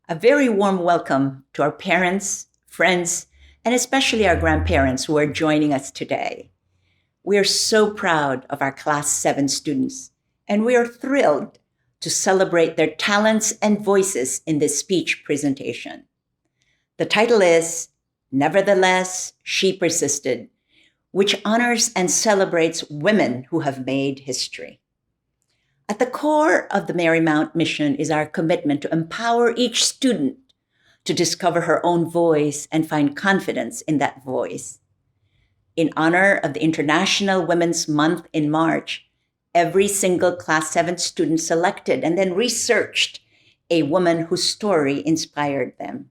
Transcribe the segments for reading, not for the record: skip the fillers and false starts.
A very warm welcome to our parents, friends, and especially our grandparents who are joining us today. We are so proud of our Class 7 students, and we are thrilled to celebrate their talents and voices in this speech presentation. The title is Nevertheless, She Persisted, which honors and celebrates women who have made history. At the core of the Marymount mission is our commitment to empower each student to discover her own voice and find confidence in that voice. In honor of the International Women's Month in March, every single Class 7 student selected and then researched a woman whose story inspired them.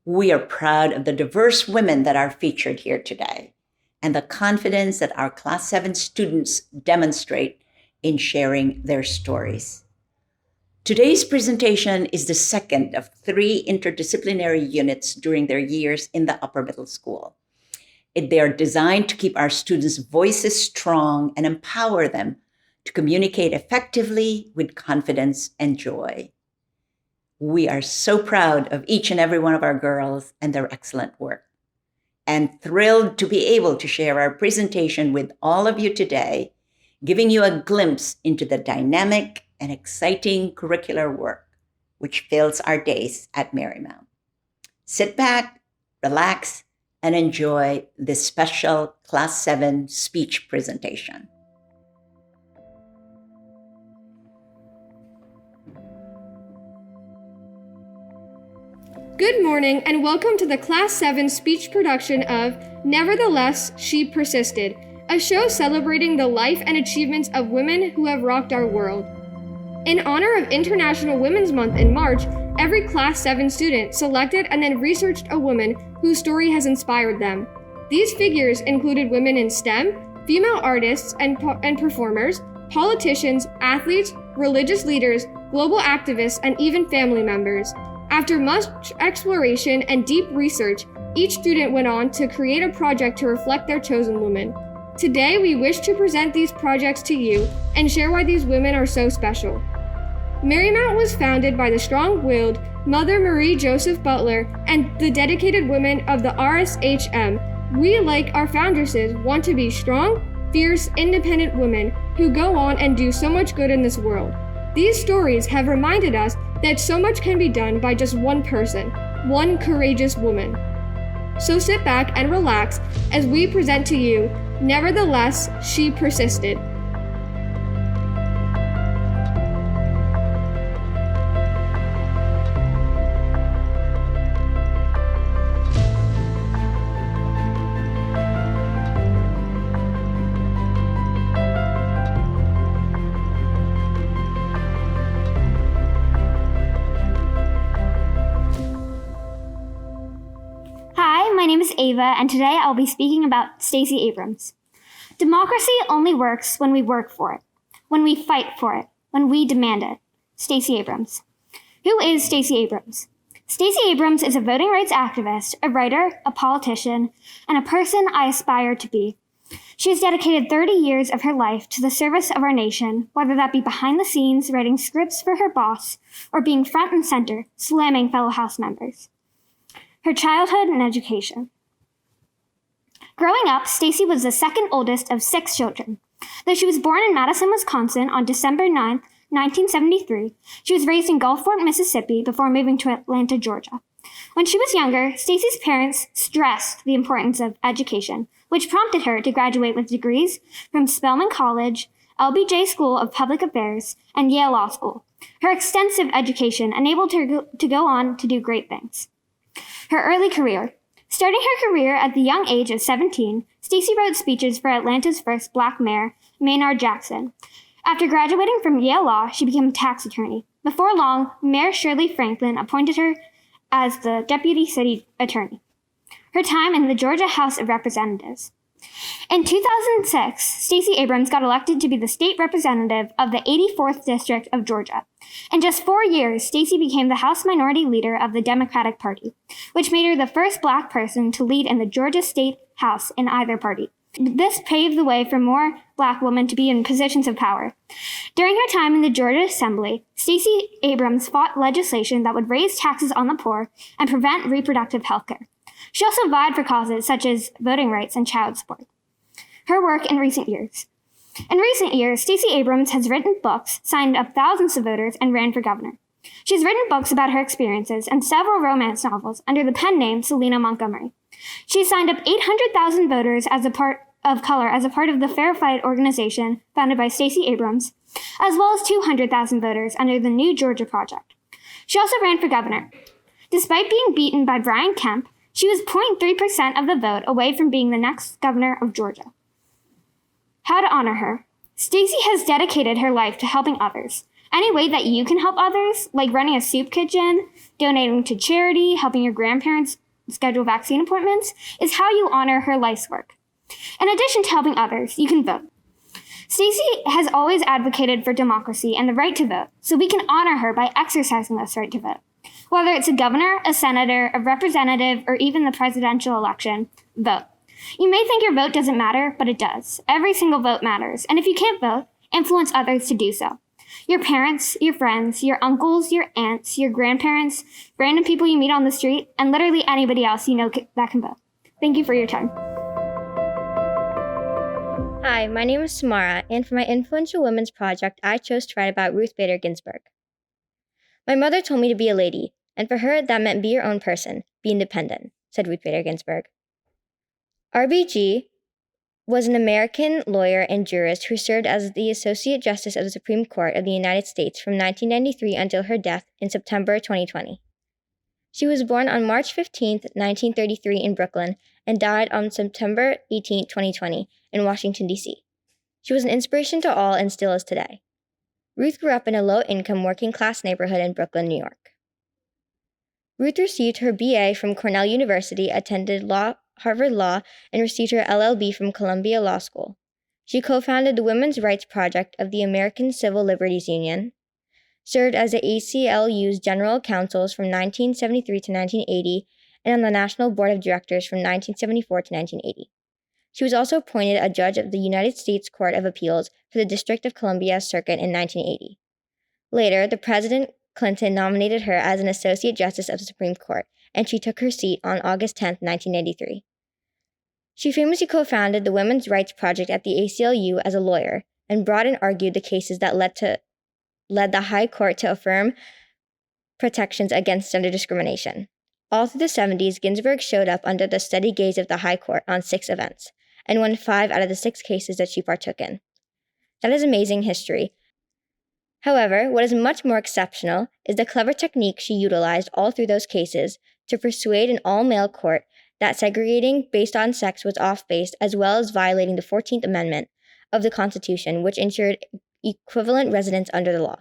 We are proud of the diverse women that are featured here today and the confidence that our Class 7 students demonstrate in sharing their stories. Today's presentation is the second of 3 interdisciplinary units during their years in the upper middle school. They are designed to keep our students' voices strong and empower them to communicate effectively with confidence and joy. We are so proud of each and every one of our girls and their excellent work, and thrilled to be able to share our presentation with all of you today, giving you a glimpse into the dynamic and exciting curricular work which fills our days at Marymount. Sit back, relax, and enjoy this special Class 7 speech presentation. Good morning and welcome to the Class 7 speech production of Nevertheless, She Persisted, a show celebrating the life and achievements of women who have rocked our world. In honor of International Women's Month in March, every Class 7 student selected and then researched a woman whose story has inspired them. These figures included women in STEM, female artists and performers, politicians, athletes, religious leaders, global activists, and even family members. After much exploration and deep research, each student went on to create a project to reflect their chosen woman. Today, we wish to present these projects to you and share why these women are so special. Marymount was founded by the strong-willed Mother Marie Joseph Butler and the dedicated women of the RSHM. We, like our foundresses, want to be strong, fierce, independent women who go on and do so much good in this world. These stories have reminded us that so much can be done by just one person, one courageous woman. So sit back and relax as we present to you, Nevertheless, She Persisted. Hi, my name is Ava, and today I'll be speaking about Stacy Abrams. Democracy only works when we work for it, when we fight for it, when we demand it. Stacy Abrams. Who is Stacy Abrams? Stacy Abrams is a voting rights activist, a writer, a politician, and a person I aspire to be. She has dedicated 30 years of her life to the service of our nation, whether that be behind the scenes writing scripts for her boss or being front and center slamming fellow House members. Her childhood and education. Growing up, Stacy was the second oldest of 6 children. Though she was born in Madison, Wisconsin on December 9, 1973, she was raised in Gulfport, Mississippi before moving to Atlanta, Georgia. When she was younger, Stacy's parents stressed the importance of education, which prompted her to graduate with degrees from Spelman College, LBJ School of Public Affairs, and Yale Law School. Her extensive education enabled her to go on to do great things. Her early career. Starting her career at the young age of 17, Stacy wrote speeches for Atlanta's first black mayor, Maynard Jackson. After graduating from Yale Law, she became a tax attorney. Before long, Mayor Shirley Franklin appointed her as the deputy city attorney. Her time in the Georgia House of Representatives. In 2006, Stacy Abrams got elected to be the state representative of the 84th District of Georgia. In just 4 years, Stacy became the House Minority Leader of the Democratic Party, which made her the first black person to lead in the Georgia State House in either party. This paved the way for more Black women to be in positions of power. During her time in the Georgia Assembly, Stacy Abrams fought legislation that would raise taxes on the poor and prevent reproductive health care. She also vied for causes such as voting rights and child support. Her work in recent years. In recent years, Stacy Abrams has written books, signed up thousands of voters, and ran for governor. She's written books about her experiences and several romance novels under the pen name Selena Montgomery. She signed up 800,000 voters as a part of color as a part of the Fair Fight organization founded by Stacy Abrams, as well as 200,000 voters under the New Georgia Project. She also ran for governor. Despite being beaten by Brian Kemp, she was 0.3% of the vote away from being the next governor of Georgia. How to honor her. Stacy has dedicated her life to helping others. Any way that you can help others, like running a soup kitchen, donating to charity, helping your grandparents schedule vaccine appointments, is how you honor her life's work. In addition to helping others, you can vote. Stacy has always advocated for democracy and the right to vote, so we can honor her by exercising this right to vote. Whether it's a governor, a senator, a representative, or even the presidential election, vote. You may think your vote doesn't matter, but it does. Every single vote matters, and if you can't vote, influence others to do so. Your parents, your friends, your uncles, your aunts, your grandparents, random people you meet on the street, and literally anybody else you know that can vote. Thank you for your time. Hi, my name is Samara, and for my Influential Women's project, I chose to write about Ruth Bader Ginsburg. My mother told me to be a lady, and for her, that meant be your own person, be independent, said Ruth Bader Ginsburg. RBG was an American lawyer and jurist who served as the Associate Justice of the Supreme Court of the United States from 1993 until her death in September 2020. She was born on March 15, 1933 in Brooklyn and died on September 18, 2020 in Washington, D.C. She was an inspiration to all and still is today. Ruth grew up in a low-income working-class neighborhood in Brooklyn, New York. Ruth received her BA from Cornell University, attended Harvard Law, and received her LLB from Columbia Law School. She co-founded the Women's Rights Project of the American Civil Liberties Union, served as the ACLU's General Counsel from 1973 to 1980, and on the National Board of Directors from 1974 to 1980. She was also appointed a judge of the United States Court of Appeals for the District of Columbia Circuit in 1980. Later, the President Clinton nominated her as an Associate Justice of the Supreme Court, and she took her seat on August 10, 1983. She famously co-founded the Women's Rights Project at the ACLU as a lawyer, and brought and argued the cases that led the High Court to affirm protections against gender discrimination. All through the 70s, Ginsburg showed up under the steady gaze of the High Court on 6 events, and won 5 out of the 6 cases that she partook in. That is amazing history. However, what is much more exceptional is the clever technique she utilized all through those cases to persuade an all-male court that segregating based on sex was off-base, as well as violating the 14th Amendment of the Constitution, which ensured equivalent residence under the law.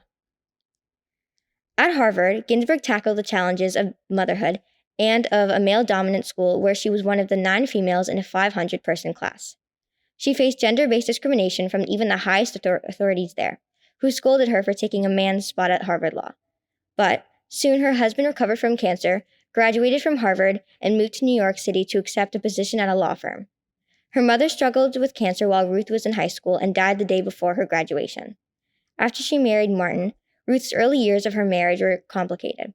At Harvard, Ginsburg tackled the challenges of motherhood and of a male-dominant school where she was one of the 9 females in a 500-person class. She faced gender-based discrimination from even the highest authorities there, who scolded her for taking a man's spot at Harvard Law. But soon her husband recovered from cancer, graduated from Harvard, and moved to New York City to accept a position at a law firm. Her mother struggled with cancer while Ruth was in high school and died the day before her graduation. After she married Martin, Ruth's early years of her marriage were complicated,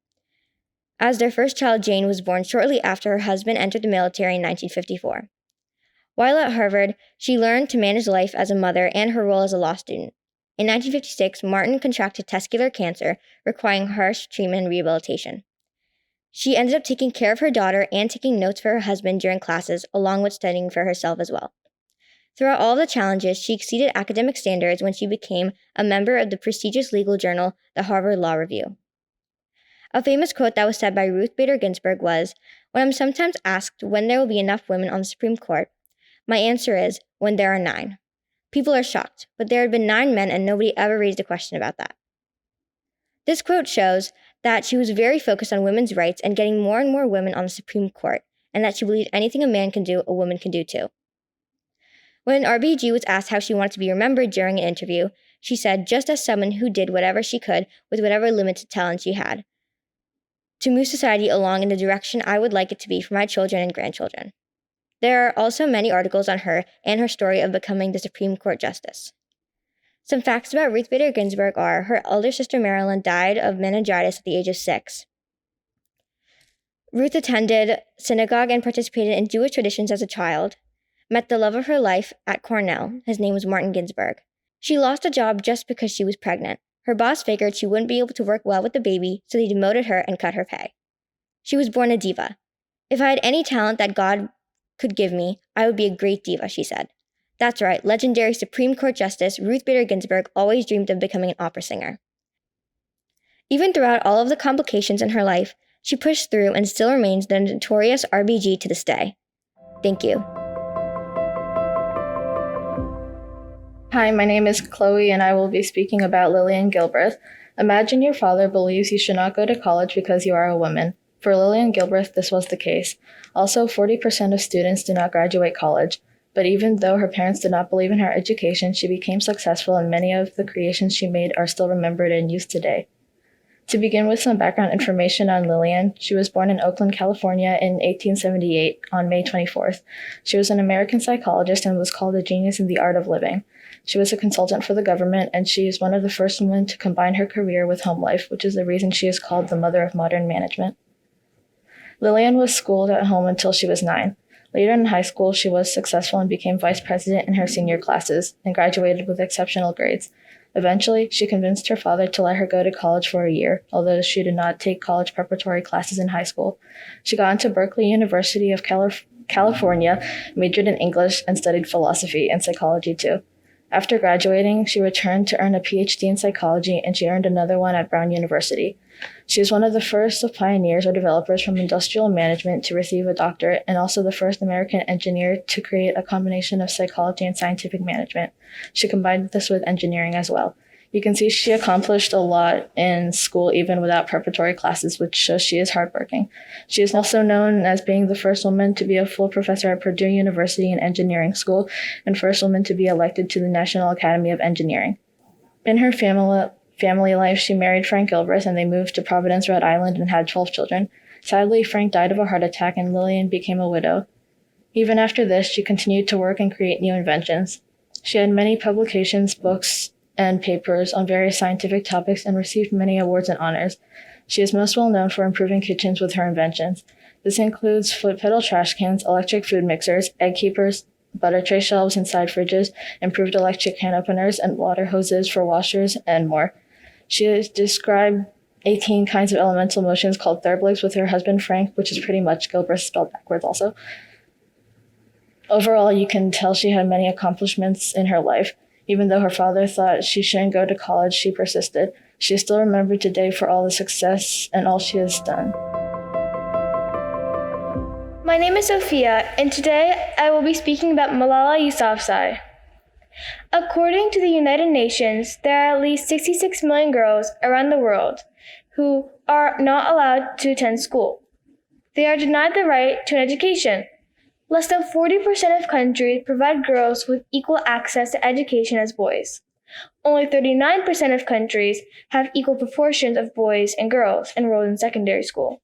as their first child, Jane, was born shortly after her husband entered the military in 1954. While at Harvard, she learned to manage life as a mother and her role as a law student. In 1956, Martin contracted testicular cancer, requiring harsh treatment and rehabilitation. She ended up taking care of her daughter and taking notes for her husband during classes, along with studying for herself as well. Throughout all the challenges, she exceeded academic standards when she became a member of the prestigious legal journal, the Harvard Law Review. A famous quote that was said by Ruth Bader Ginsburg was, "When I'm sometimes asked when there will be enough women on the Supreme Court, my answer is, when there are 9. People are shocked, but there had been 9 men and nobody ever raised a question about that." This quote shows that she was very focused on women's rights and getting more and more women on the Supreme Court, and that she believed anything a man can do, a woman can do too. When RBG was asked how she wanted to be remembered during an interview, she said, "Just as someone who did whatever she could with whatever limited talent she had, to move society along in the direction I would like it to be for my children and grandchildren." There are also many articles on her and her story of becoming the Supreme Court Justice. Some facts about Ruth Bader Ginsburg are her elder sister Marilyn died of meningitis at the age of 6. Ruth attended synagogue and participated in Jewish traditions as a child, met the love of her life at Cornell. His name was Martin Ginsburg. She lost a job just because she was pregnant. Her boss figured she wouldn't be able to work well with the baby, so they demoted her and cut her pay. She was born a diva. If I had any talent that God could give me, I would be a great diva, she said. That's right, legendary Supreme Court Justice Ruth Bader Ginsburg always dreamed of becoming an opera singer. Even throughout all of the complications in her life, she pushed through and still remains the notorious RBG to this day. Thank you. Hi, my name is Chloe, and I will be speaking about Lillian Gilbert. Imagine your father believes you should not go to college because you are a woman. For Lillian Gilbert, this was the case. Also, 40% of students do not graduate college. But even though her parents did not believe in her education, she became successful, and many of the creations she made are still remembered and used today. To begin with some background information on Lillian, she was born in Oakland, California in 1878 on May 24th. She was an American psychologist and was called a genius in the art of living. She was a consultant for the government, and she is one of the first women to combine her career with home life, which is the reason she is called the mother of modern management. Lillian was schooled at home until she was 9. Later in high school, she was successful and became vice president in her senior classes and graduated with exceptional grades. Eventually, she convinced her father to let her go to college for a year, although she did not take college preparatory classes in high school. She got into Berkeley University of California, majored in English, and studied philosophy and psychology too. After graduating, she returned to earn a PhD in psychology, and she earned another one at Brown University. She is one of the first of pioneers or developers from industrial management to receive a doctorate, and also the first American engineer to create a combination of psychology and scientific management. She combined this with engineering as well. You can see she accomplished a lot in school even without preparatory classes, which shows she is hardworking. She is also known as being the first woman to be a full professor at Purdue University in engineering school and first woman to be elected to the National Academy of Engineering. In her family life, she married Frank Gilbert, and they moved to Providence, Rhode Island, and had 12 children. Sadly, Frank died of a heart attack, and Lillian became a widow. Even after this, she continued to work and create new inventions. She had many publications, books, and papers on various scientific topics and received many awards and honors. She is most well known for improving kitchens with her inventions. This includes foot pedal trash cans, electric food mixers, egg keepers, butter tray shelves inside fridges, improved electric can openers, and water hoses for washers, and more. She has described 18 kinds of elemental motions called therbligs with her husband Frank, which is pretty much Gilbert spelled backwards also. Overall, you can tell she had many accomplishments in her life. Even though her father thought she shouldn't go to college, she persisted. She is still remembered today for all the success and all she has done. My name is Sophia, and today I will be speaking about Malala Yousafzai. According to the United Nations, there are at least 66 million girls around the world who are not allowed to attend school. They are denied the right to an education. Less than 40% of countries provide girls with equal access to education as boys. Only 39% of countries have equal proportions of boys and girls enrolled in secondary school.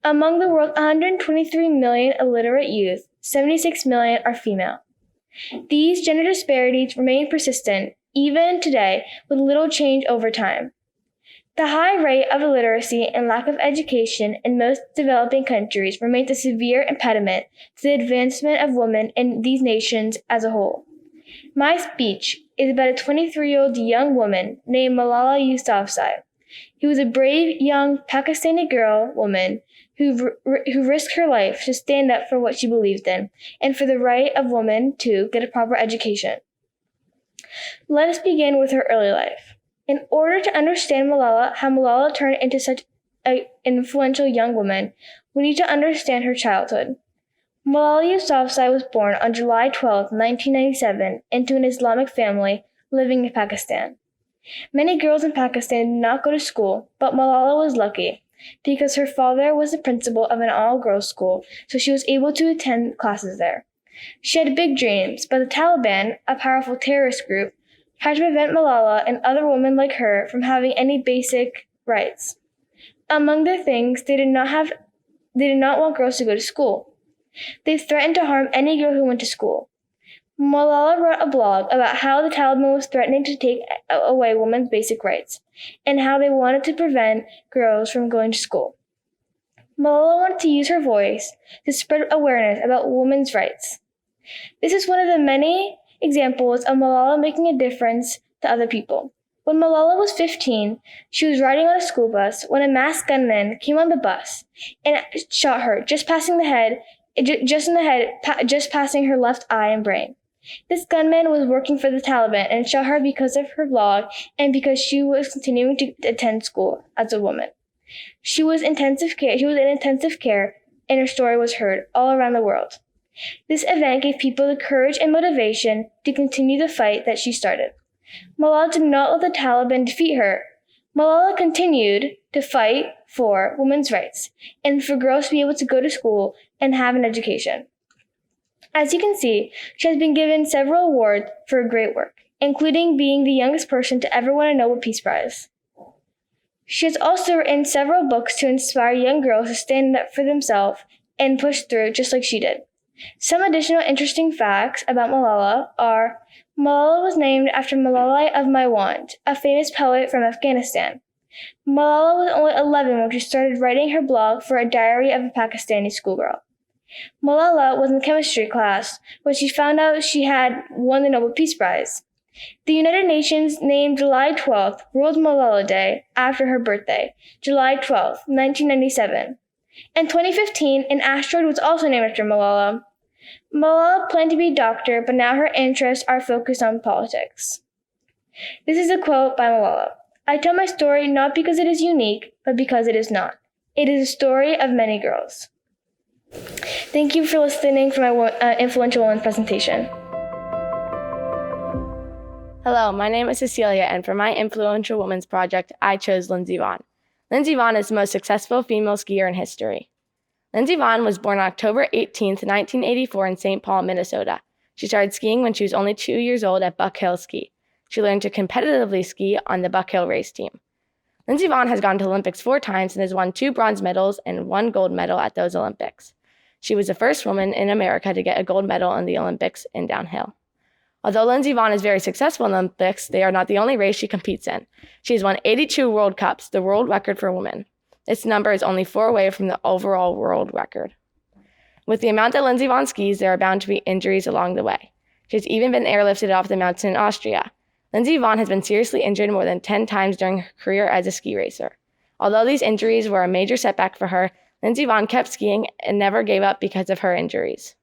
Among the world's 123 million illiterate youth, 76 million are female. These gender disparities remain persistent even today with little change over time. The high rate of illiteracy and lack of education in most developing countries remains a severe impediment to the advancement of women in these nations as a whole. My speech is about a 23-year-old young woman named Malala Yousafzai, who was a brave young Pakistani woman who risked her life to stand up for what she believed in and for the right of women to get a proper education. Let us begin with her early life. In order to understand how Malala turned into such an influential young woman, we need to understand her childhood. Malala Yousafzai was born on July 12, 1997, into an Islamic family living in Pakistan. Many girls in Pakistan did not go to school, but Malala was lucky because her father was the principal of an all-girls school, so she was able to attend classes there. She had big dreams, but the Taliban, a powerful terrorist group, tried to prevent Malala and other women like her from having any basic rights. Among their things, they did not want girls to go to school. They threatened to harm any girl who went to school. Malala wrote a blog about how the Taliban was threatening to take away women's basic rights and how they wanted to prevent girls from going to school. Malala wanted to use her voice to spread awareness about women's rights. This is one of the many examples of Malala making a difference to other people. When Malala was 15, she was riding on a school bus when a masked gunman came on the bus and shot her, just passing her left eye and brain. This gunman was working for the Taliban and shot her because of her blog and because she was continuing to attend school as a woman. She was in intensive care, and her story was heard all around the world. This event gave people the courage and motivation to continue the fight that she started. Malala did not let the Taliban defeat her. Malala continued to fight for women's rights and for girls to be able to go to school and have an education. As you can see, she has been given several awards for her great work, including being the youngest person to ever win a Nobel Peace Prize. She has also written several books to inspire young girls to stand up for themselves and push through just like she did. Some additional interesting facts about Malala are Malala was named after Malala of Maiwand, a famous poet from Afghanistan. Malala was only 11 when she started writing her blog for a diary of a Pakistani schoolgirl. Malala was in chemistry class when she found out she had won the Nobel Peace Prize. The United Nations named July 12th World Malala Day after her birthday, July 12th, 1997. In 2015, an asteroid was also named after Malala. Malala planned to be a doctor, but now her interests are focused on politics. This is a quote by Malala. "I tell my story not because it is unique, but because it is not. It is a story of many girls." Thank you for listening for my influential women's presentation. Hello, my name is Cecilia, and for my influential women's project, I chose Lindsey Vonn. Lindsey Vonn is the most successful female skier in history. Lindsey Vonn was born on October 18, 1984 in St. Paul, Minnesota. She started skiing when she was only 2 years old at Buck Hill Ski. She learned to competitively ski on the Buck Hill race team. Lindsey Vonn has gone to Olympics 4 times and has won 2 bronze medals and 1 gold medal at those Olympics. She was the first woman in America to get a gold medal in the Olympics in downhill. Although Lindsey Vonn is very successful in the Olympics, they are not the only race she competes in. She has won 82 World Cups, the world record for women. This number is only 4 away from the overall world record. With the amount that Lindsey Vonn skis, there are bound to be injuries along the way. She has even been airlifted off the mountain in Austria. Lindsey Vonn has been seriously injured more than 10 times during her career as a ski racer. Although these injuries were a major setback for her, Lindsey Vonn kept skiing and never gave up because of her injuries.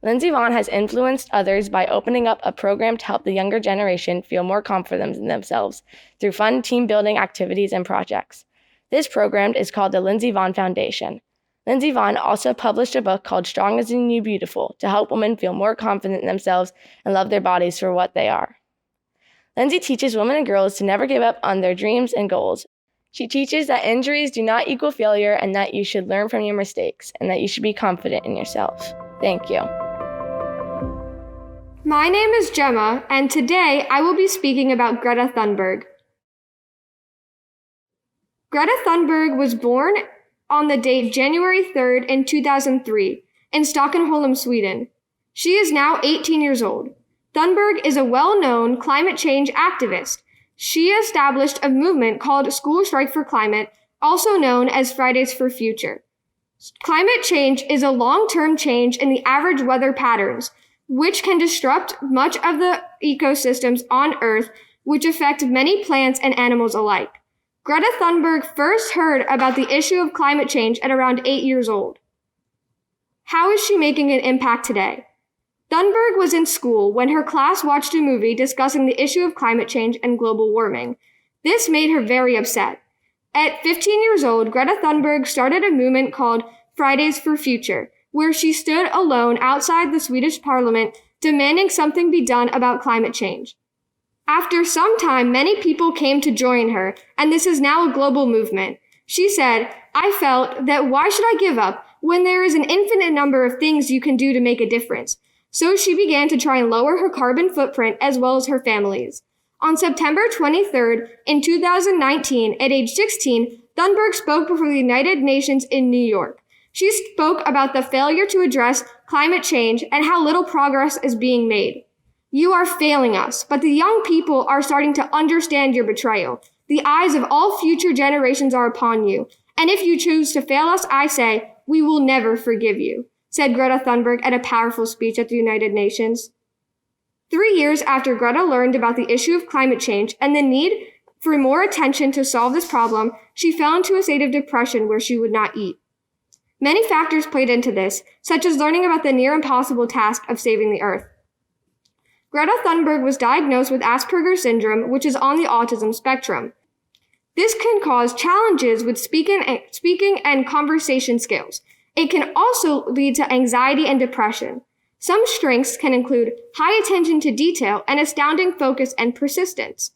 Lindsey Vonn has influenced others by opening up a program to help the younger generation feel more confident in themselves through fun team-building activities and projects. This program is called the Lindsey Vonn Foundation. Lindsey Vonn also published a book called Strong as the New Beautiful to help women feel more confident in themselves and love their bodies for what they are. Lindsey teaches women and girls to never give up on their dreams and goals. She teaches that injuries do not equal failure and that you should learn from your mistakes and that you should be confident in yourself. Thank you. My name is Gemma, and today I will be speaking about Greta Thunberg. Greta Thunberg was born on the date January 3rd in 2003 in Stockholm, Sweden. She is now 18 years old. Thunberg is a well-known climate change activist. She established a movement called School Strike for Climate, also known as Fridays for Future. Climate change is a long-term change in the average weather patterns, which can disrupt much of the ecosystems on Earth, which affect many plants and animals alike. Greta Thunberg first heard about the issue of climate change at around 8 years old. How is she making an impact today? Thunberg was in school when her class watched a movie discussing the issue of climate change and global warming. This made her very upset. At 15 years old, Greta Thunberg started a movement called Fridays for Future, where she stood alone outside the Swedish parliament demanding something be done about climate change. After some time, many people came to join her, and this is now a global movement. She said, "I felt that why should I give up when there is an infinite number of things you can do to make a difference?" So she began to try and lower her carbon footprint as well as her family's. On September 23rd, in 2019, at age 16, Thunberg spoke before the United Nations in New York. She spoke about the failure to address climate change and how little progress is being made. You are failing us, but the young people are starting to understand your betrayal. The eyes of all future generations are upon you. And if you choose to fail us, I say, we will never forgive you, said Greta Thunberg at a powerful speech at the United Nations. 3 years after Greta learned about the issue of climate change and the need for more attention to solve this problem, she fell into a state of depression where she would not eat. Many factors played into this, such as learning about the near impossible task of saving the Earth. Greta Thunberg was diagnosed with Asperger's syndrome, which is on the autism spectrum. This can cause challenges with speaking and conversation skills. It can also lead to anxiety and depression. Some strengths can include high attention to detail and astounding focus and persistence.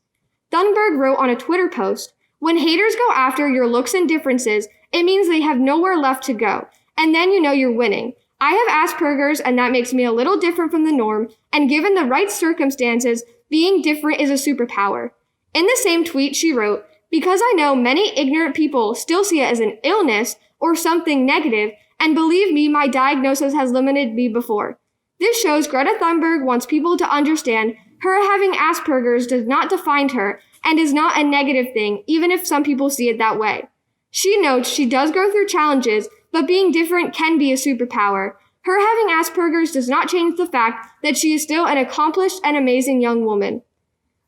Thunberg wrote on a Twitter post, "When haters go after your looks and differences, it means they have nowhere left to go, and then you know you're winning. I have Asperger's, and that makes me a little different from the norm, and given the right circumstances, being different is a superpower." In the same tweet, she wrote, "Because I know many ignorant people still see it as an illness or something negative, and believe me, my diagnosis has limited me before." This shows Greta Thunberg wants people to understand her having Asperger's does not define her and is not a negative thing, even if some people see it that way. She notes she does go through challenges, but being different can be a superpower. Her having Asperger's does not change the fact that she is still an accomplished and amazing young woman.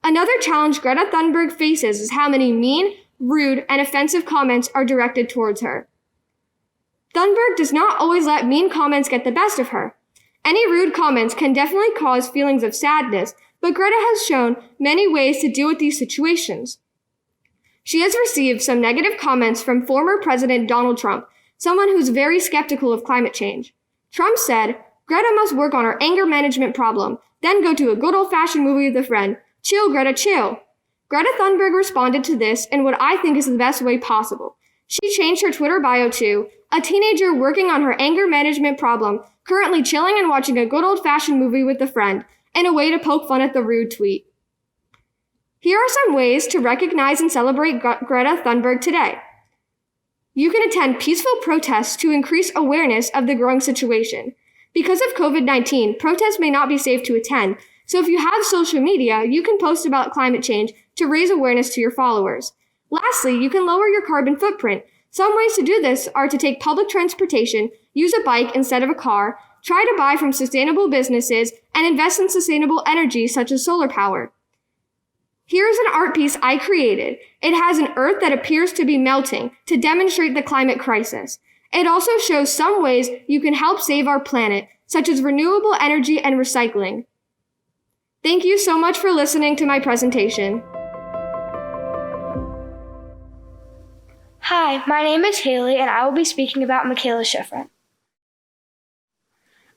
Another challenge Greta Thunberg faces is how many mean, rude, and offensive comments are directed towards her. Thunberg does not always let mean comments get the best of her. Any rude comments can definitely cause feelings of sadness, but Greta has shown many ways to deal with these situations. She has received some negative comments from former President Donald Trump, someone who's very skeptical of climate change. Trump said, "Greta must work on her anger management problem, then go to a good old-fashioned movie with a friend. Chill, Greta, chill." Greta Thunberg responded to this in what I think is the best way possible. She changed her Twitter bio to, "A teenager working on her anger management problem, currently chilling and watching a good old-fashioned movie with a friend," in a way to poke fun at the rude tweet. Here are some ways to recognize and celebrate Greta Thunberg today. You can attend peaceful protests to increase awareness of the growing situation. Because of COVID-19, protests may not be safe to attend, so if you have social media, you can post about climate change to raise awareness to your followers. Lastly, you can lower your carbon footprint. Some ways to do this are to take public transportation, use a bike instead of a car, try to buy from sustainable businesses, and invest in sustainable energy such as solar power. Here's an art piece I created. It has an Earth that appears to be melting to demonstrate the climate crisis. It also shows some ways you can help save our planet, such as renewable energy and recycling. Thank you so much for listening to my presentation. Hi, my name is Haley, and I will be speaking about Mikaela Shiffrin.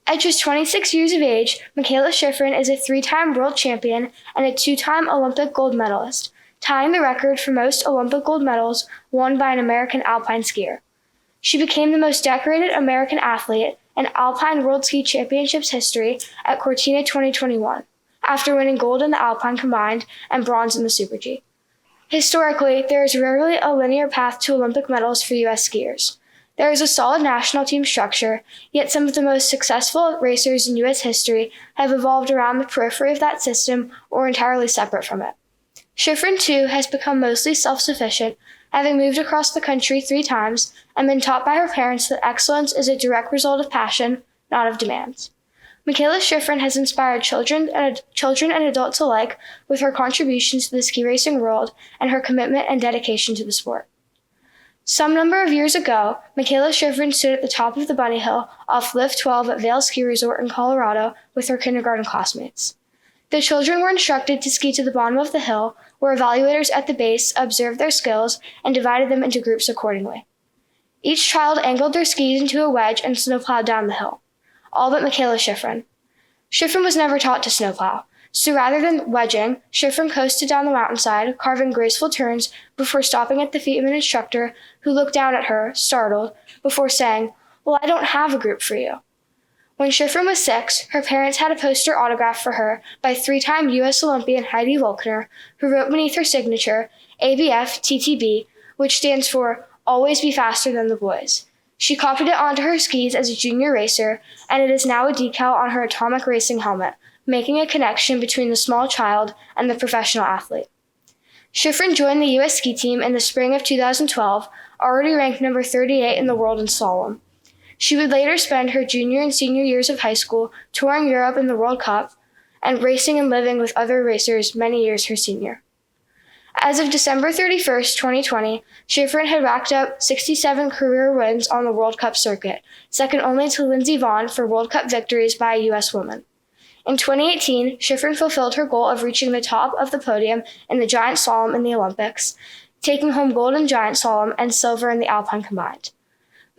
At just 26 years of age, Mikaela Shiffrin is a 3-time world champion and a 2-time Olympic gold medalist, tying the record for most Olympic gold medals won by an American alpine skier. She became the most decorated American athlete in Alpine World Ski Championships history at Cortina 2021, after winning gold in the Alpine combined and bronze in the Super G. Historically, there is rarely a linear path to Olympic medals for U.S. skiers. There is a solid national team structure, yet some of the most successful racers in U.S. history have evolved around the periphery of that system or entirely separate from it. Shiffrin, too, has become mostly self-sufficient, having moved across the country 3 times and been taught by her parents that excellence is a direct result of passion, not of demands. Mikaela Shiffrin has inspired children and adults alike with her contributions to the ski racing world and her commitment and dedication to the sport. Some number of years ago, Mikaela Shiffrin stood at the top of the bunny hill off Lift 12 at Vail Ski Resort in Colorado with her kindergarten classmates. The children were instructed to ski to the bottom of the hill, where evaluators at the base observed their skills and divided them into groups accordingly. Each child angled their skis into a wedge and snowplowed down the hill, all but Mikaela Shiffrin. Shiffrin was never taught to snowplow, so rather than wedging, Shiffrin coasted down the mountainside, carving graceful turns before stopping at the feet of an instructor who looked down at her, startled, before saying, "Well, I don't have a group for you." When Shiffrin was 6, her parents had a poster autographed for her by 3-time U.S. Olympian Heidi Volkner, who wrote beneath her signature, ABF TTB, which stands for Always Be Faster Than the Boys. She copied it onto her skis as a junior racer, and it is now a decal on her atomic racing helmet, making a connection between the small child and the professional athlete. Shiffrin joined the U.S. ski team in the spring of 2012, already ranked number 38 in the world in slalom. She would later spend her junior and senior years of high school touring Europe in the World Cup and racing and living with other racers many years her senior. As of December 31st, 2020, Shiffrin had racked up 67 career wins on the World Cup circuit, second only to Lindsey Vonn for World Cup victories by a U.S. woman. In 2018, Shiffrin fulfilled her goal of reaching the top of the podium in the giant slalom in the Olympics, taking home gold in giant slalom and silver in the alpine combined.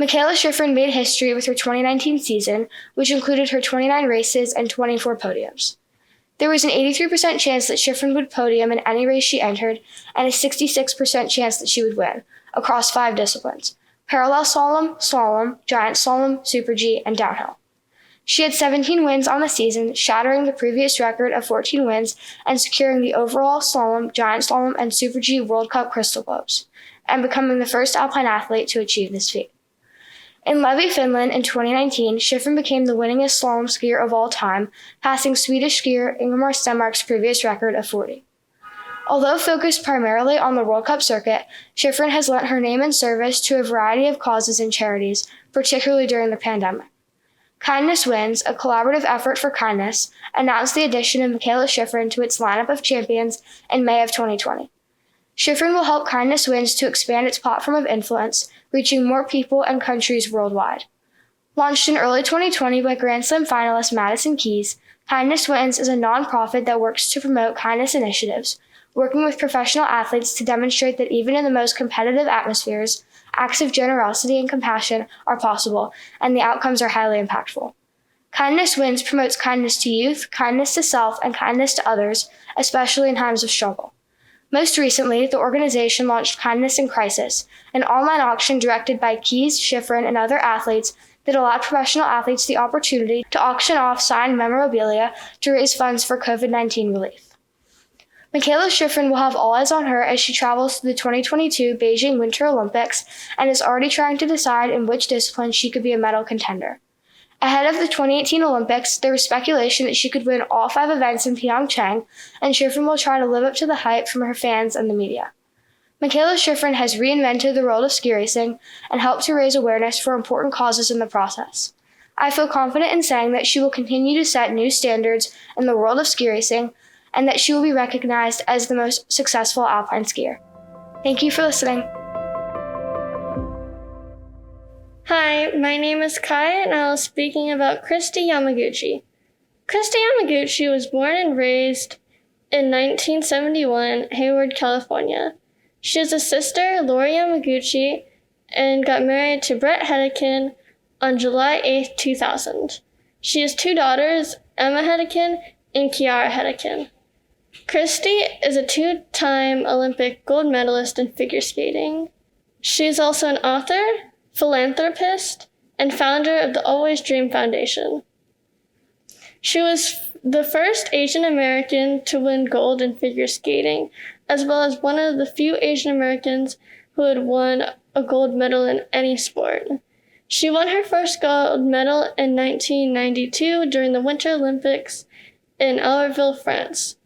Mikaela Shiffrin made history with her 2019 season, which included her 29 races and 24 podiums. There was an 83% chance that Shiffrin would podium in any race she entered, and a 66% chance that she would win, across 5 disciplines: parallel slalom, slalom, giant slalom, super G, and downhill. She had 17 wins on the season, shattering the previous record of 14 wins and securing the overall slalom, giant slalom, and super G World Cup Crystal Globes, and becoming the first alpine athlete to achieve this feat. In Levi, Finland in 2019, Shiffrin became the winningest slalom skier of all time, passing Swedish skier Ingemar Stenmark's previous record of 40. Although focused primarily on the World Cup circuit, Shiffrin has lent her name and service to a variety of causes and charities, particularly during the pandemic. Kindness Wins, a collaborative effort for kindness, announced the addition of Mikaela Shiffrin to its lineup of champions in May of 2020. Shiffrin will help Kindness Wins to expand its platform of influence, reaching more people and countries worldwide. Launched in early 2020 by Grand Slam finalist Madison Keys, Kindness Wins is a nonprofit that works to promote kindness initiatives, working with professional athletes to demonstrate that even in the most competitive atmospheres, acts of generosity and compassion are possible, and the outcomes are highly impactful. Kindness Wins promotes kindness to youth, kindness to self, and kindness to others, especially in times of struggle. Most recently, the organization launched Kindness in Crisis, an online auction directed by Keys, Shiffrin, and other athletes that allowed professional athletes the opportunity to auction off signed memorabilia to raise funds for COVID-19 relief. Mikaela Shiffrin will have all eyes on her as she travels to the 2022 Beijing Winter Olympics and is already trying to decide in which discipline she could be a medal contender. Ahead of the 2018 Olympics, there was speculation that she could win all 5 events in Pyeongchang, and Shiffrin will try to live up to the hype from her fans and the media. Mikaela Shiffrin has reinvented the world of ski racing and helped to raise awareness for important causes in the process. I feel confident in saying that she will continue to set new standards in the world of ski racing, and that she will be recognized as the most successful alpine skier. Thank you for listening. Hi, my name is Kai, and I was speaking about Christy Yamaguchi. Christy Yamaguchi was born and raised in 1971, Hayward, California. She has a sister, Lori Yamaguchi, and got married to Brett Hedekin on July 8, 2000. She has 2 daughters, Emma Hedekin and Kiara Hedekin. Christy is a 2-time Olympic gold medalist in figure skating. She is also an author, philanthropist, and founder of the Always Dream Foundation. She was the first Asian American to win gold in figure skating, as well as one of the few Asian Americans who had won a gold medal in any sport. She won her first gold medal in 1992 during the Winter Olympics in Albertville, France.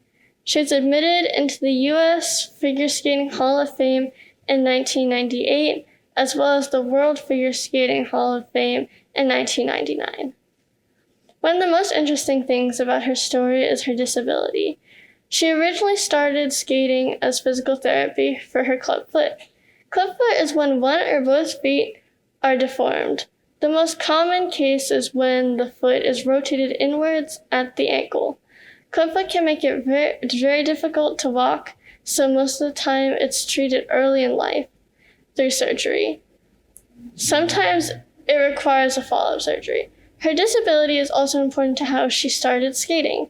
She was admitted into the U.S. Figure Skating Hall of Fame in 1998, as well as the World Figure Skating Hall of Fame in 1999. One of the most interesting things about her story is her disability. She originally started skating as physical therapy for her clubfoot. Clubfoot is when one or both feet are deformed. The most common case is when the foot is rotated inwards at the ankle. Clubfoot can make it very difficult to walk, so most of the time it's treated early in life through surgery. Sometimes it requires a follow-up surgery. Her disability is also important to how she started skating.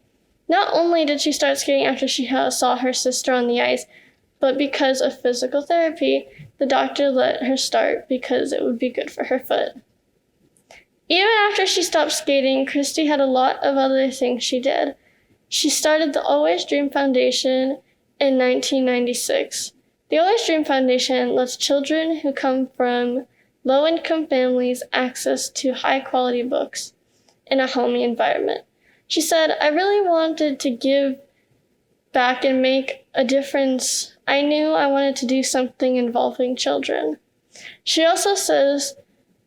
Not only did she start skating after she saw her sister on the ice, but because of physical therapy, the doctor let her start because it would be good for her foot. Even after she stopped skating, Christy had a lot of other things she did. She started the Always Dream Foundation in 1996. The Always Dream Foundation lets children who come from low-income families access to high-quality books in a homey environment. She said, "I really wanted to give back and make a difference. I knew I wanted to do something involving children." She also says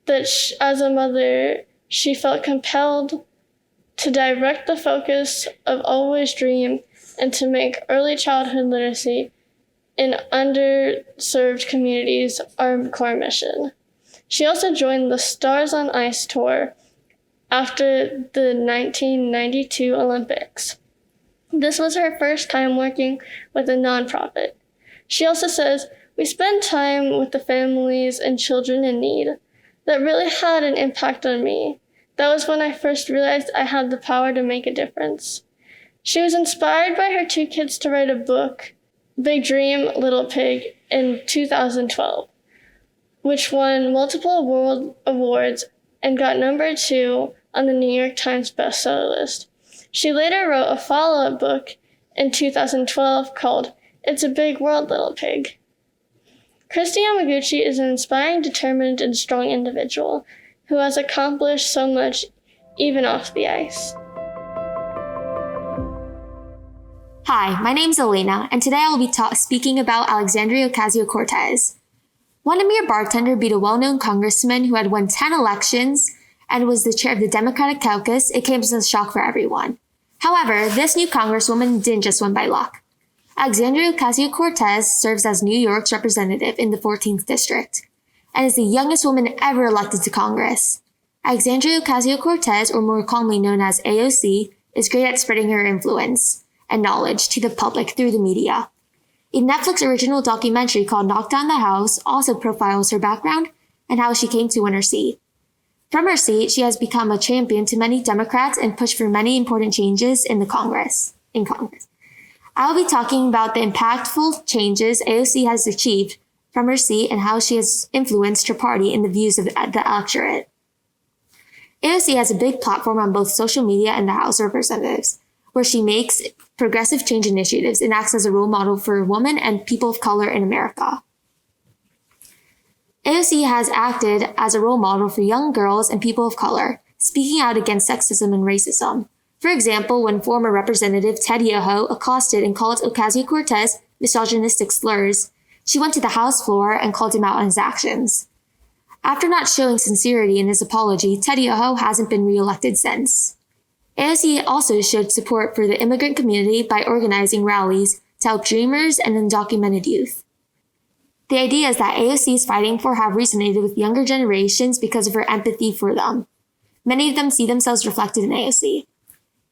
that as a mother, she felt compelled to direct the focus of Always Dream and to make early childhood literacy in underserved communities our core mission. She also joined the Stars on Ice tour after the 1992 Olympics. This was her first time working with a nonprofit. She also says, "We spend time with the families and children in need. That really had an impact on me. That was when I first realized I had the power to make a difference." She was inspired by her two kids to write a book, Big Dream, Little Pig, in 2012, which won multiple world awards and got number 2 on the New York Times bestseller list. She later wrote a follow-up book in 2012 called It's a Big World, Little Pig. Kristi Yamaguchi is an inspiring, determined, and strong individual who has accomplished so much even off the ice. Hi, my name's Elena, and today I will be speaking about Alexandria Ocasio-Cortez. When a mere bartender beat a well-known congressman who had won 10 elections and was the chair of the Democratic caucus, it came as a shock for everyone. However, this new congresswoman didn't just win by luck. Alexandria Ocasio-Cortez serves as New York's representative in the 14th District and is the youngest woman ever elected to Congress. Alexandria Ocasio-Cortez, or more commonly known as AOC, is great at spreading her influence and knowledge to the public through the media. A Netflix original documentary called Knock Down the House also profiles her background and how she came to win her seat. From her seat, she has become a champion to many Democrats and pushed for many important changes in Congress. I'll be talking about the impactful changes AOC has achieved from her seat and how she has influenced her party in the views of the electorate. AOC has a big platform on both social media and the House of Representatives, where she makes progressive change initiatives and acts as a role model for women and people of color in America. AOC has acted as a role model for young girls and people of color, speaking out against sexism and racism. For example, when former Representative Ted Yoho accosted and called Ocasio-Cortez misogynistic slurs, she went to the House floor and called him out on his actions. After not showing sincerity in his apology, Ted Yoho hasn't been reelected since. AOC also showed support for the immigrant community by organizing rallies to help dreamers and undocumented youth. The ideas that AOC is fighting for have resonated with younger generations because of her empathy for them. Many of them see themselves reflected in AOC.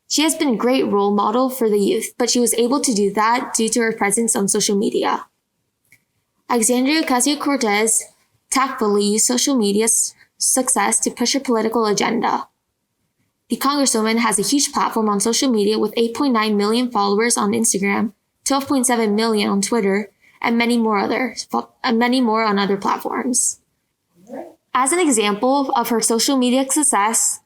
She has been a great role model for the youth, but she was able to do that due to her presence on social media. Alexandria Ocasio-Cortez tactfully used social media's success to push her political agenda. The Congresswoman has a huge platform on social media with 8.9 million followers on Instagram, 12.7 million on Twitter, and many more on other platforms. As an example of her social media success,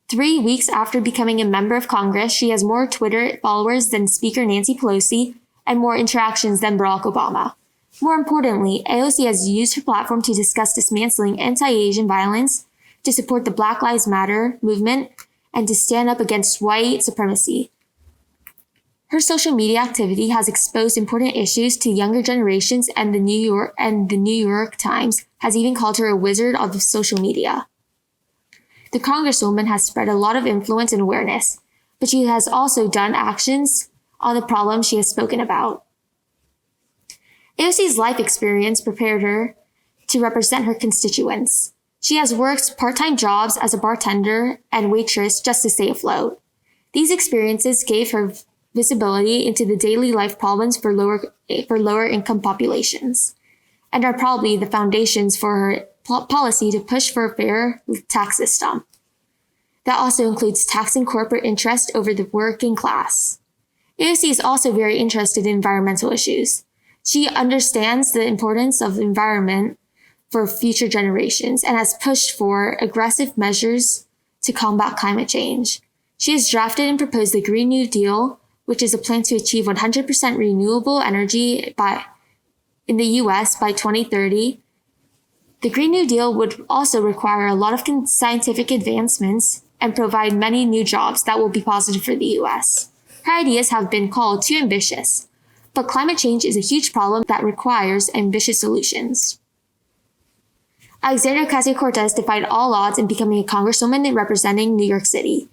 3 weeks after becoming a member of Congress, she has more Twitter followers than Speaker Nancy Pelosi and more interactions than Barack Obama. More importantly, AOC has used her platform to discuss dismantling anti-Asian violence, to support the Black Lives Matter movement, and to stand up against white supremacy. Her social media activity has exposed important issues to younger generations, and the New York Times has even called her a wizard of social media. The Congresswoman has spread a lot of influence and awareness, but she has also done actions on the problems she has spoken about. AOC's life experience prepared her to represent her constituents. She has worked part-time jobs as a bartender and waitress just to stay afloat. These experiences gave her visibility into the daily life problems for lower income populations, and are probably the foundations for her policy to push for a fair tax system. That also includes taxing corporate interest over the working class. AOC is also very interested in environmental issues. She understands the importance of the environment for future generations and has pushed for aggressive measures to combat climate change. She has drafted and proposed the Green New Deal, which is a plan to achieve 100% renewable energy in the U.S. by 2030, The Green New Deal would also require a lot of scientific advancements and provide many new jobs that will be positive for the US. Her ideas have been called too ambitious, but climate change is a huge problem that requires ambitious solutions. Alexandria Ocasio-Cortez defied all odds in becoming a congresswoman representing New York City.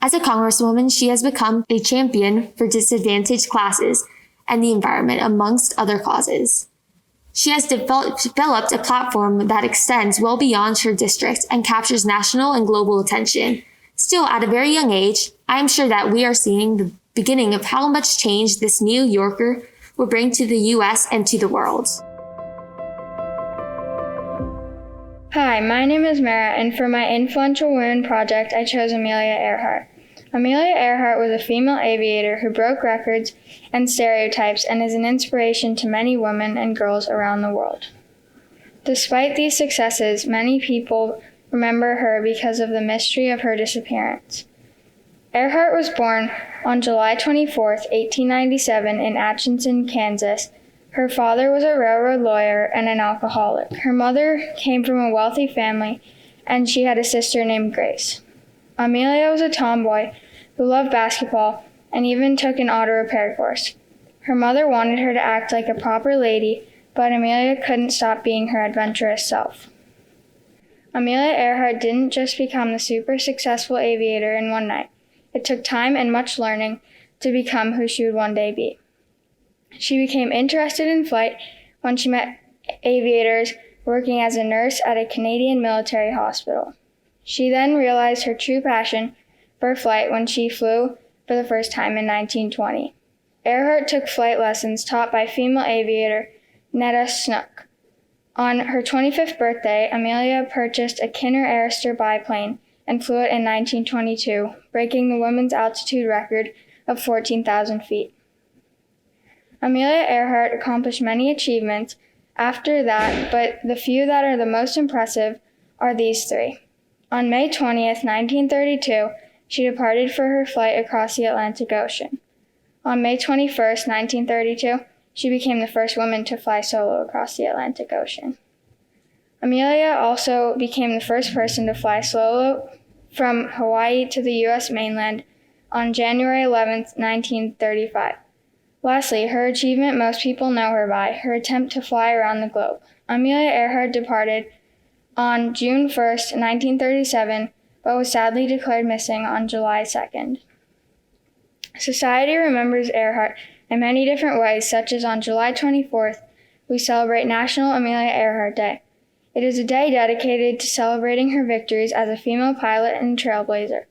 As a congresswoman, she has become a champion for disadvantaged classes and the environment, amongst other causes. She has developed a platform that extends well beyond her district and captures national and global attention. Still, at a very young age, I am sure that we are seeing the beginning of how much change this New Yorker will bring to the US and to the world. Hi, my name is Mara, and for my Influential Women project, I chose Amelia Earhart. Amelia Earhart was a female aviator who broke records and stereotypes and is an inspiration to many women and girls around the world. Despite these successes, many people remember her because of the mystery of her disappearance. Earhart was born on July 24, 1897 in Atchison, Kansas. Her father was a railroad lawyer and an alcoholic. Her mother came from a wealthy family, and she had a sister named Grace. Amelia was a tomboy who loved basketball and even took an auto repair course. Her mother wanted her to act like a proper lady, but Amelia couldn't stop being her adventurous self. Amelia Earhart didn't just become the super successful aviator in one night. It took time and much learning to become who she would one day be. She became interested in flight when she met aviators working as a nurse at a Canadian military hospital. She then realized her true passion for flight when she flew for the first time in 1920. Earhart took flight lessons taught by female aviator Netta Snook. On her 25th birthday, Amelia purchased a Kinner Airster biplane and flew it in 1922, breaking the women's altitude record of 14,000 feet. Amelia Earhart accomplished many achievements after that, but the few that are the most impressive are these three. On May 20th, 1932, she departed for her flight across the Atlantic Ocean. On May 21st, 1932, she became the first woman to fly solo across the Atlantic Ocean. Amelia also became the first person to fly solo from Hawaii to the U.S. mainland on January 11th, 1935. Lastly, her achievement most people know her by, her attempt to fly around the globe. Amelia Earhart departed on June 1st, 1937, but was sadly declared missing on July 2nd. Society remembers Earhart in many different ways, such as on July 24th, we celebrate National Amelia Earhart Day. It is a day dedicated to celebrating her victories as a female pilot and trailblazer.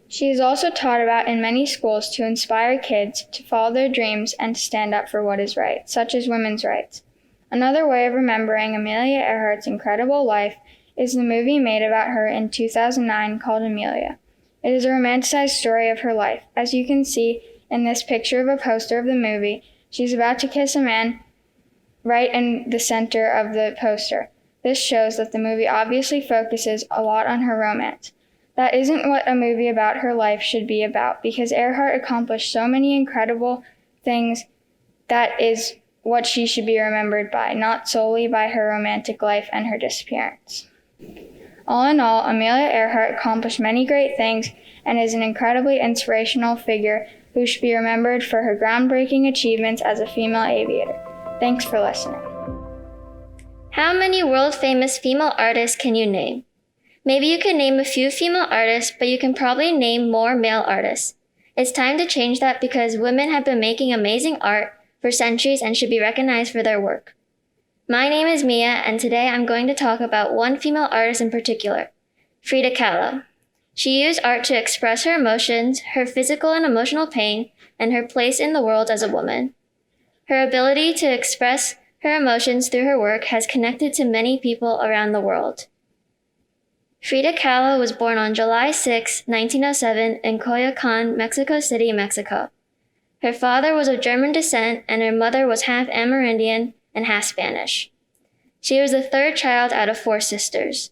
She is also taught about in many schools to inspire kids to follow their dreams and to stand up for what is right, such as women's rights. Another way of remembering Amelia Earhart's incredible life is the movie made about her in 2009 called Amelia. It is a romanticized story of her life. As you can see in this picture of a poster of the movie, she's about to kiss a man right in the center of the poster. This shows that the movie obviously focuses a lot on her romance. That isn't what a movie about her life should be about, because Earhart accomplished so many incredible things. That is what she should be remembered by, not solely by her romantic life and her disappearance. All in all, Amelia Earhart accomplished many great things and is an incredibly inspirational figure who should be remembered for her groundbreaking achievements as a female aviator. Thanks for listening. How many world-famous female artists can you name? Maybe you can name a few female artists, but you can probably name more male artists. It's time to change that because women have been making amazing art for centuries and should be recognized for their work. My name is Mia, and today I'm going to talk about one female artist in particular, Frida Kahlo. She used art to express her emotions, her physical and emotional pain, and her place in the world as a woman. Her ability to express her emotions through her work has connected to many people around the world. Frida Kahlo was born on July 6, 1907 in Coyoacan, Mexico City, Mexico. Her father was of German descent and her mother was half Amerindian and half Spanish. She was the third child out of 4 sisters.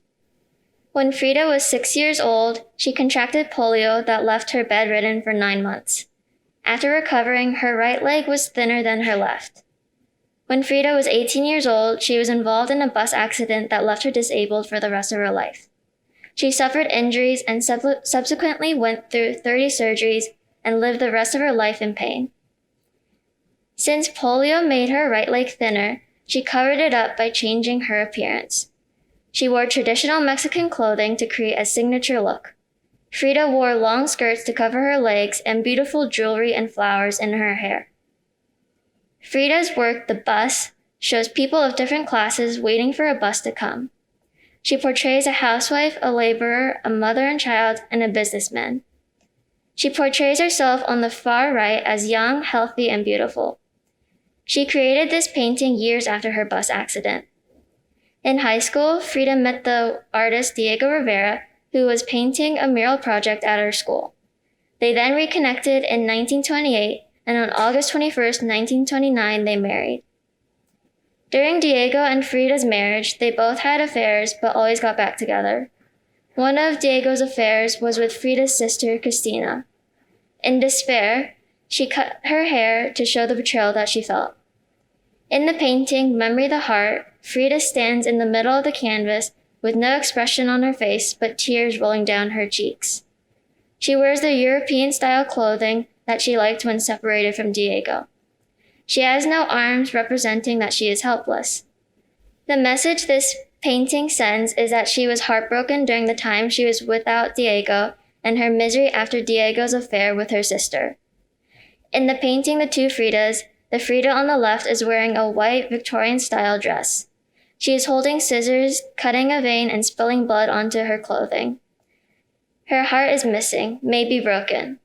When Frida was 6 years old, she contracted polio that left her bedridden for 9 months. After recovering, her right leg was thinner than her left. When Frida was 18 years old, she was involved in a bus accident that left her disabled for the rest of her life. She suffered injuries and subsequently went through 30 surgeries and lived the rest of her life in pain. Since polio made her right leg thinner, she covered it up by changing her appearance. She wore traditional Mexican clothing to create a signature look. Frida wore long skirts to cover her legs and beautiful jewelry and flowers in her hair. Frida's work, The Bus, shows people of different classes waiting for a bus to come. She portrays a housewife, a laborer, a mother and child, and a businessman. She portrays herself on the far right as young, healthy, and beautiful. She created this painting years after her bus accident. In high school, Frida met the artist Diego Rivera, who was painting a mural project at her school. They then reconnected in 1928, and on August 21, 1929, they married. During Diego and Frida's marriage, they both had affairs but always got back together. One of Diego's affairs was with Frida's sister, Cristina. In despair, she cut her hair to show the betrayal that she felt. In the painting, Memory the Heart, Frida stands in the middle of the canvas with no expression on her face but tears rolling down her cheeks. She wears the European-style clothing that she liked when separated from Diego. She has no arms, representing that she is helpless. The message this painting sends is that she was heartbroken during the time she was without Diego and her misery after Diego's affair with her sister. In the painting The Two Fridas, the Frida on the left is wearing a white Victorian-style dress. She is holding scissors, cutting a vein, and spilling blood onto her clothing. Her heart is missing, maybe broken.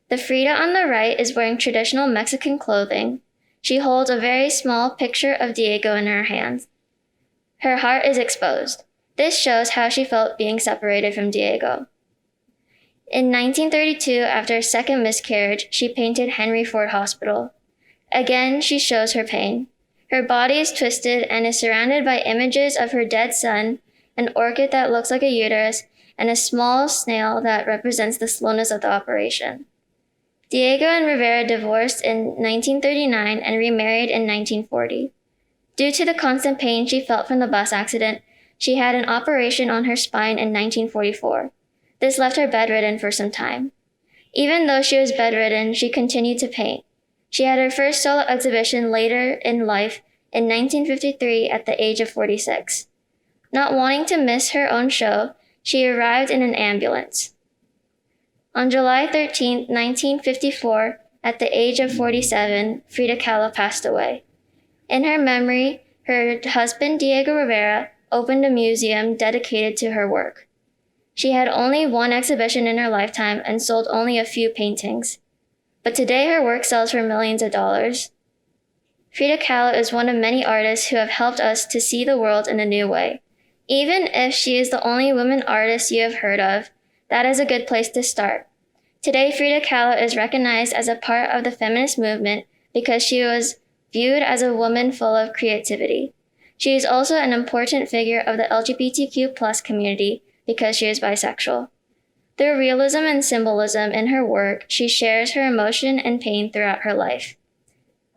The Frida on the right is wearing traditional Mexican clothing. She holds a very small picture of Diego in her hands. Her heart is exposed. This shows how she felt being separated from Diego. In 1932, after a second miscarriage, she painted Henry Ford Hospital. Again, she shows her pain. Her body is twisted and is surrounded by images of her dead son, an orchid that looks like a uterus, and a small snail that represents the slowness of the operation. Diego and Rivera divorced in 1939 and remarried in 1940. Due to the constant pain she felt from the bus accident, she had an operation on her spine in 1944. This left her bedridden for some time. Even though she was bedridden, she continued to paint. She had her first solo exhibition later in life in 1953 at the age of 46. Not wanting to miss her own show, she arrived in an ambulance. On July 13, 1954, at the age of 47, Frida Kahlo passed away. In her memory, her husband Diego Rivera opened a museum dedicated to her work. She had only one exhibition in her lifetime and sold only a few paintings. But today her work sells for millions of dollars. Frida Kahlo is one of many artists who have helped us to see the world in a new way. Even if she is the only woman artist you have heard of, that is a good place to start. Today, Frida Kahlo is recognized as a part of the feminist movement because she was viewed as a woman full of creativity. She is also an important figure of the LGBTQ+ community because she is bisexual. Through realism and symbolism in her work, she shares her emotion and pain throughout her life.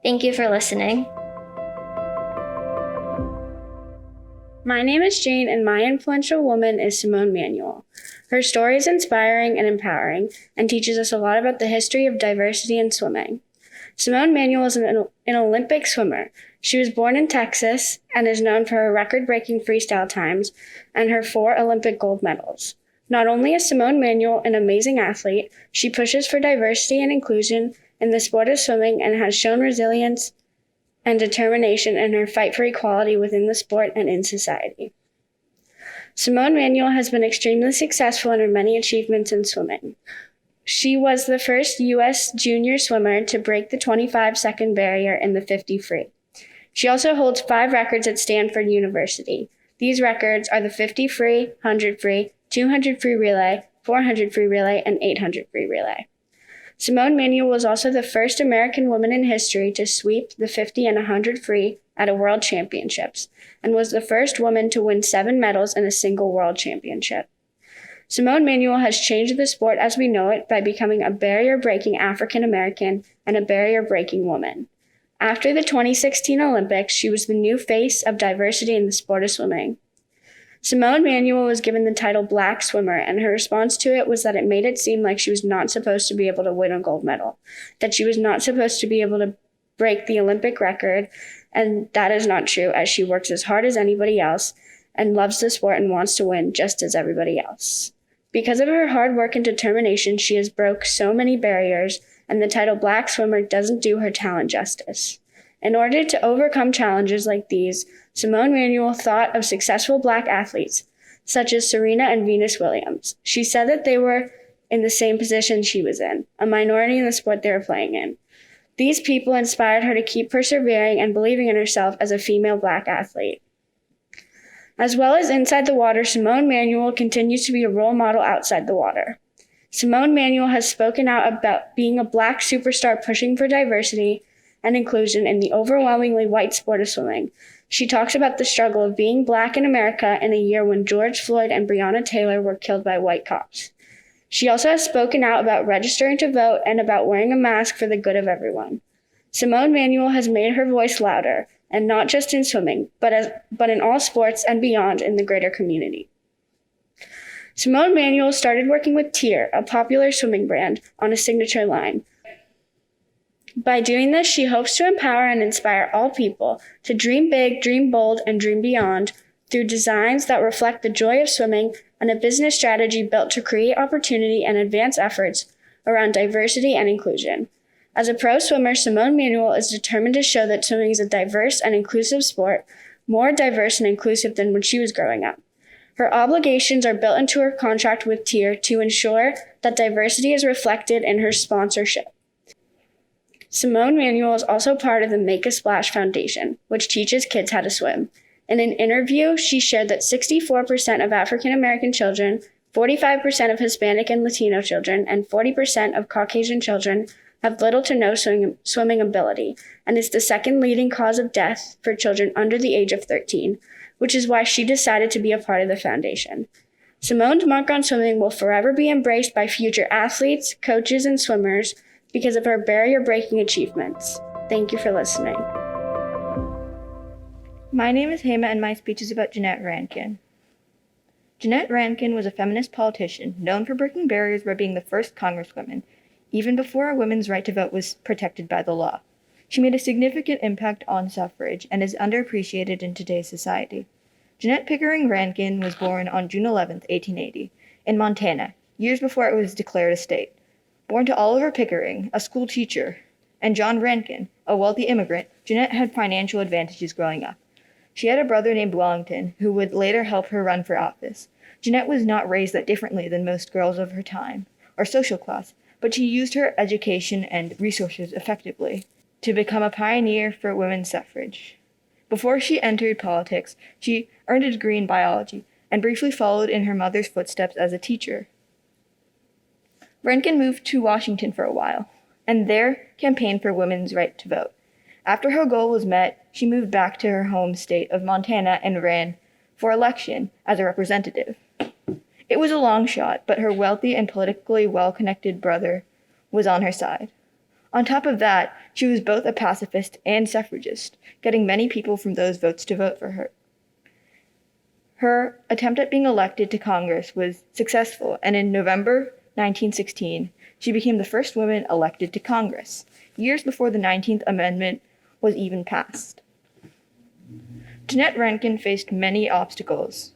Thank you for listening. My name is Jane, and my influential woman is Simone Manuel. Her story is inspiring and empowering, and teaches us a lot about the history of diversity in swimming. Simone Manuel is an Olympic swimmer. She was born in Texas and is known for her record-breaking freestyle times and her 4 Olympic gold medals. Not only is Simone Manuel an amazing athlete, she pushes for diversity and inclusion in the sport of swimming and has shown resilience and determination in her fight for equality within the sport and in society. Simone Manuel has been extremely successful in her many achievements in swimming. She was the first U.S. junior swimmer to break the 25-second barrier in the 50 free. She also holds 5 records at Stanford University. These records are the 50 free, 100 free, 200 free relay, 400 free relay, and 800 free relay. Simone Manuel was also the first American woman in history to sweep the 50 and 100 free at a World Championships, and was the first woman to win 7 medals in a single World Championship. Simone Manuel has changed the sport as we know it by becoming a barrier-breaking African American and a barrier-breaking woman. After the 2016 Olympics, she was the new face of diversity in the sport of swimming. Simone Manuel was given the title Black Swimmer, and her response to it was that it made it seem like she was not supposed to be able to win a gold medal, that she was not supposed to be able to break the Olympic record, and that is not true, as she works as hard as anybody else and loves the sport and wants to win just as everybody else. Because of her hard work and determination, she has broke so many barriers, and the title Black Swimmer doesn't do her talent justice. In order to overcome challenges like these, Simone Manuel thought of successful Black athletes, such as Serena and Venus Williams. She said that they were in the same position she was in, a minority in the sport they were playing in. These people inspired her to keep persevering and believing in herself as a female Black athlete. As well as inside the water, Simone Manuel continues to be a role model outside the water. Simone Manuel has spoken out about being a Black superstar pushing for diversity and inclusion in the overwhelmingly white sport of swimming. She talks about the struggle of being Black in America in a year when George Floyd and Breonna Taylor were killed by white cops. She also has spoken out about registering to vote and about wearing a mask for the good of everyone. Simone Manuel has made her voice louder, and not just in swimming, but in all sports and beyond in the greater community. Simone Manuel started working with Tear, a popular swimming brand, on a signature line. By doing this, she hopes to empower and inspire all people to dream big, dream bold, and dream beyond through designs that reflect the joy of swimming and a business strategy built to create opportunity and advance efforts around diversity and inclusion. As a pro swimmer, Simone Manuel is determined to show that swimming is a diverse and inclusive sport, more diverse and inclusive than when she was growing up. Her obligations are built into her contract with Tear to ensure that diversity is reflected in her sponsorship. Simone Manuel is also part of the Make a Splash Foundation, which teaches kids how to swim. In an interview, she shared that 64% of African American children, 45% of Hispanic and Latino children, and 40% of Caucasian children have little to no swimming ability, and is the second leading cause of death for children under the age of 13, which is why she decided to be a part of the foundation. Simone's mark on swimming will forever be embraced by future athletes, coaches, and swimmers because of her barrier-breaking achievements. Thank you for listening. My name is Hema, and my speech is about Jeannette Rankin. Jeannette Rankin was a feminist politician known for breaking barriers by being the first congresswoman, even before a women's right to vote was protected by the law. She made a significant impact on suffrage and is underappreciated in today's society. Jeannette Pickering Rankin was born on June 11, 1880, in Montana, years before it was declared a state. Born to Oliver Pickering, a school teacher, and John Rankin, a wealthy immigrant, Jeannette had financial advantages growing up. She had a brother named Wellington, who would later help her run for office. Jeannette was not raised that differently than most girls of her time, or social class, but she used her education and resources effectively to become a pioneer for women's suffrage. Before she entered politics, she earned a degree in biology and briefly followed in her mother's footsteps as a teacher. Rankin moved to Washington for a while, and there campaigned for women's right to vote. After her goal was met, she moved back to her home state of Montana and ran for election as a representative. It was a long shot, but her wealthy and politically well-connected brother was on her side. On top of that, she was both a pacifist and suffragist, getting many people from those votes to vote for her. Her attempt at being elected to Congress was successful, and in November 1916, she became the first woman elected to Congress, years before the 19th Amendment was even passed. Jeannette Rankin faced many obstacles.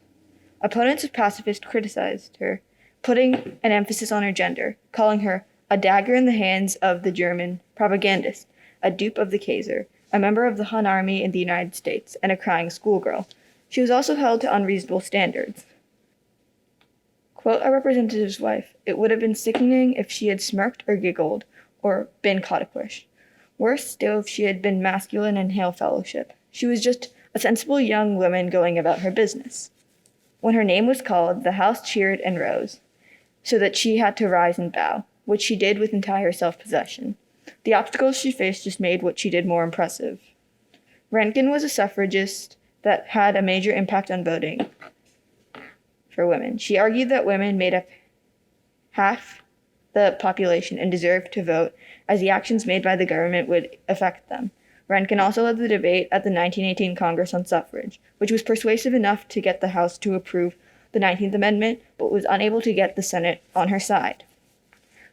Opponents of pacifist criticized her, putting an emphasis on her gender, calling her a dagger in the hands of the German propagandist, a dupe of the Kaiser, a member of the Hun Army in the United States, and a crying schoolgirl. She was also held to unreasonable standards. Quote a representative's wife, "It would have been sickening if she had smirked or giggled, or been coquettish. Worse still if she had been masculine and hail fellowship. She was just a sensible young woman going about her business." When her name was called, the house cheered and rose, so that she had to rise and bow, which she did with entire self-possession. The obstacles she faced just made what she did more impressive. Rankin was a suffragist that had a major impact on voting for women. She argued that women made up half the population and deserved to vote, as the actions made by the government would affect them. Rankin also led the debate at the 1918 Congress on suffrage, which was persuasive enough to get the House to approve the 19th Amendment, but was unable to get the Senate on her side.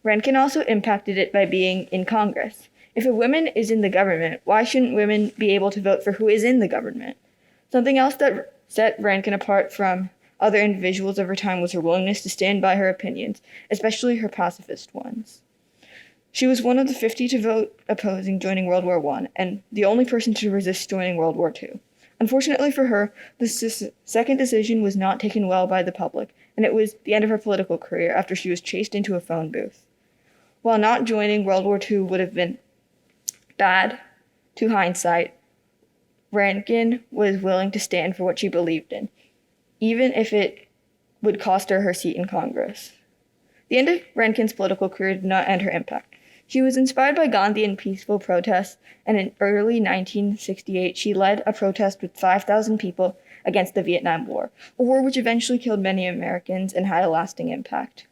Rankin also impacted it by being in Congress. If a woman is in the government, why shouldn't women be able to vote for who is in the government? Something else that set Rankin apart from other individuals of her time was her willingness to stand by her opinions, especially her pacifist ones. She was one of the 50 to vote opposing joining World War I, and the only person to resist joining World War II. Unfortunately for her, the second decision was not taken well by the public, and it was the end of her political career after she was chased into a phone booth. While not joining World War II would have been bad to hindsight, Rankin was willing to stand for what she believed in, even if it would cost her her seat in Congress. The end of Rankin's political career did not end her impact. She was inspired by Gandhi and peaceful protests, and in early 1968, she led a protest with 5,000 people against the Vietnam War, a war which eventually killed many Americans and had a lasting impact.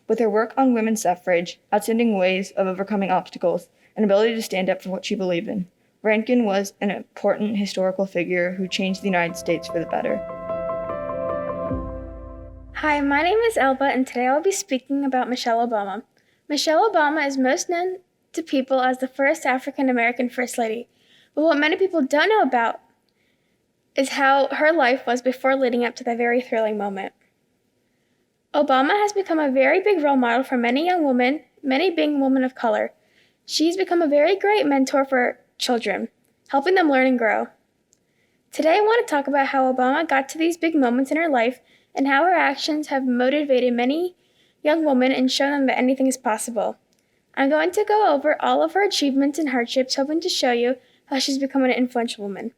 With her work on women's suffrage, outstanding ways of overcoming obstacles, and ability to stand up for what she believed in, Rankin was an important historical figure who changed the United States for the better. Hi, my name is Elba, and today I'll be speaking about Michelle Obama. Michelle Obama is most known to people as the first African-American First Lady, but what many people don't know about is how her life was before leading up to that very thrilling moment. Obama has become a very big role model for many young women, many being women of color. She's become a very great mentor for children, helping them learn and grow. Today I want to talk about how Obama got to these big moments in her life and how her actions have motivated many young women and shown them that anything is possible. I'm going to go over all of her achievements and hardships, hoping to show you how she's become an influential woman.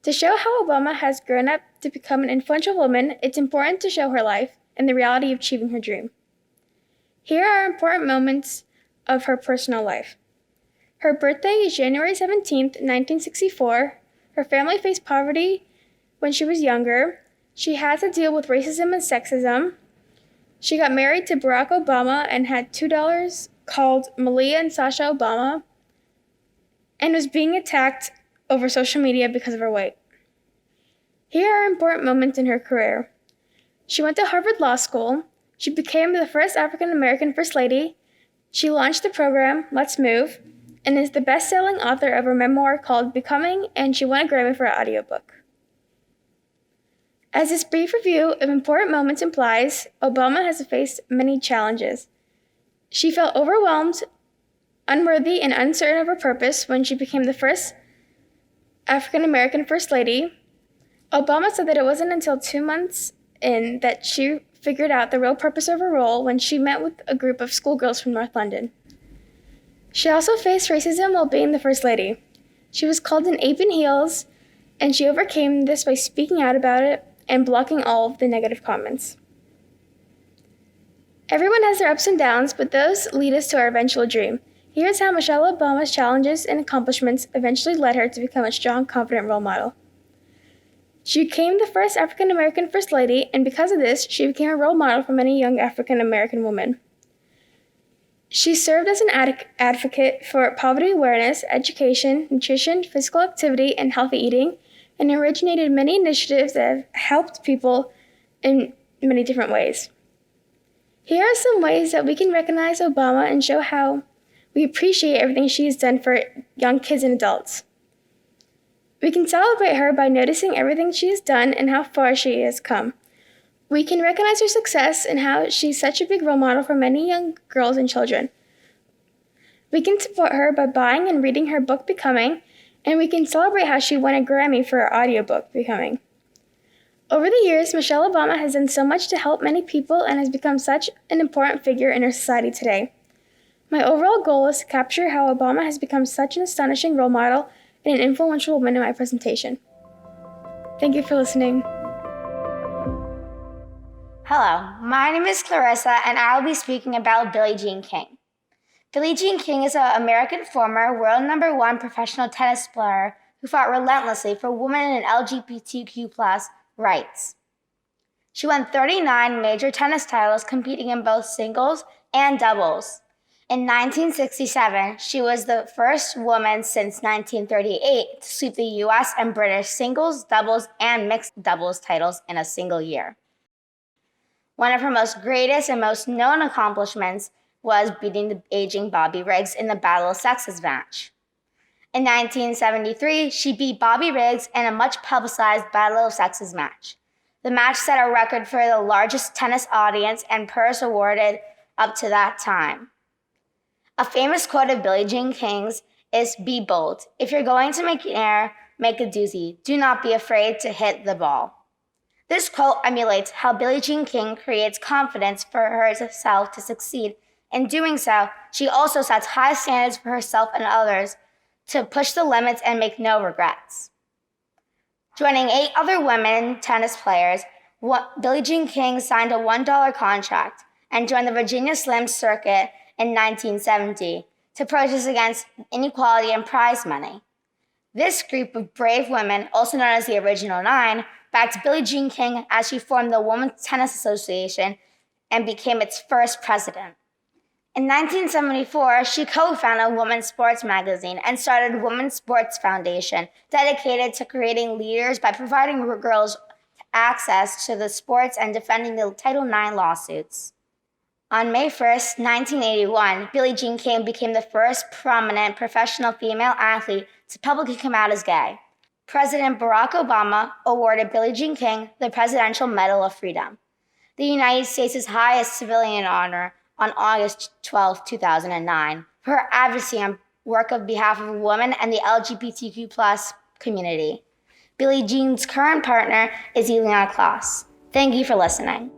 To show how Obama has grown up to become an influential woman, it's important to show her life and the reality of achieving her dream. Here are important moments of her personal life. Her birthday is January 17th, 1964. Her family faced poverty when she was younger. She had to deal with racism and sexism. She got married to Barack Obama and had two daughters called Malia and Sasha Obama, and was being attacked over social media because of her weight. Here are important moments in her career. She went to Harvard Law School. She became the first African-American First Lady. She launched the program Let's Move, and is the best-selling author of her memoir called Becoming, and she won a Grammy for her audiobook. As this brief review of important moments implies, Obama has faced many challenges. She felt overwhelmed, unworthy, and uncertain of her purpose when she became the first African-American First Lady. Obama said that it wasn't until 2 months in that she figured out the real purpose of her role when she met with a group of schoolgirls from North London. She also faced racism while being the First Lady. She was called an ape in heels, and she overcame this by speaking out about it and blocking all of the negative comments. Everyone has their ups and downs, but those lead us to our eventual dream. Here's how Michelle Obama's challenges and accomplishments eventually led her to become a strong, confident role model. She became the first African-American First Lady, and because of this, she became a role model for many young African-American women. She served as an advocate for poverty awareness, education, nutrition, physical activity, and healthy eating, and originated many initiatives that have helped people in many different ways. Here are some ways that we can recognize Obama and show how we appreciate everything she has done for young kids and adults. We can celebrate her by noticing everything she has done and how far she has come. We can recognize her success and how she's such a big role model for many young girls and children. We can support her by buying and reading her book, Becoming, and we can celebrate how she won a Grammy for her audiobook, Becoming. Over the years, Michelle Obama has done so much to help many people and has become such an important figure in our society today. My overall goal is to capture how Obama has become such an astonishing role model and an influential woman in my presentation. Thank you for listening. Hello, my name is Clarissa, and I will be speaking about Billie Jean King. Billie Jean King is an American former world #1 professional tennis player who fought relentlessly for women and LGBTQ+ rights. She won 39 major tennis titles, competing in both singles and doubles. In 1967, she was the first woman since 1938 to sweep the US and British singles, doubles, and mixed doubles titles in a single year. One of her most greatest and most known accomplishments was beating the aging Bobby Riggs in the Battle of Sexes match. In 1973, she beat Bobby Riggs in a much publicized Battle of Sexes match. The match set a record for the largest tennis audience and purse awarded up to that time. A famous quote of Billie Jean King's is, "Be bold. If you're going to make an error, make a doozy. Do not be afraid to hit the ball." This quote emulates how Billie Jean King creates confidence for herself to succeed. In doing so, she also sets high standards for herself and others to push the limits and make no regrets. Joining 8 other women tennis players, Billie Jean King signed a $1 contract and joined the Virginia Slim circuit in 1970 to protest against inequality in prize money. This group of brave women, also known as the Original Nine, backed Billie Jean King as she formed the Women's Tennis Association and became its first president. In 1974, she co-founded Women's Sports Magazine and started Women's Sports Foundation, dedicated to creating leaders by providing girls access to the sports and defending the Title IX lawsuits. On May 1st, 1981, Billie Jean King became the first prominent professional female athlete to publicly come out as gay. President Barack Obama awarded Billie Jean King the Presidential Medal of Freedom, the United States' highest civilian honor, on August 12, 2009, for her advocacy and work on behalf of women and the LGBTQ+ community. Billie Jean's current partner is Elena. Thank you for listening.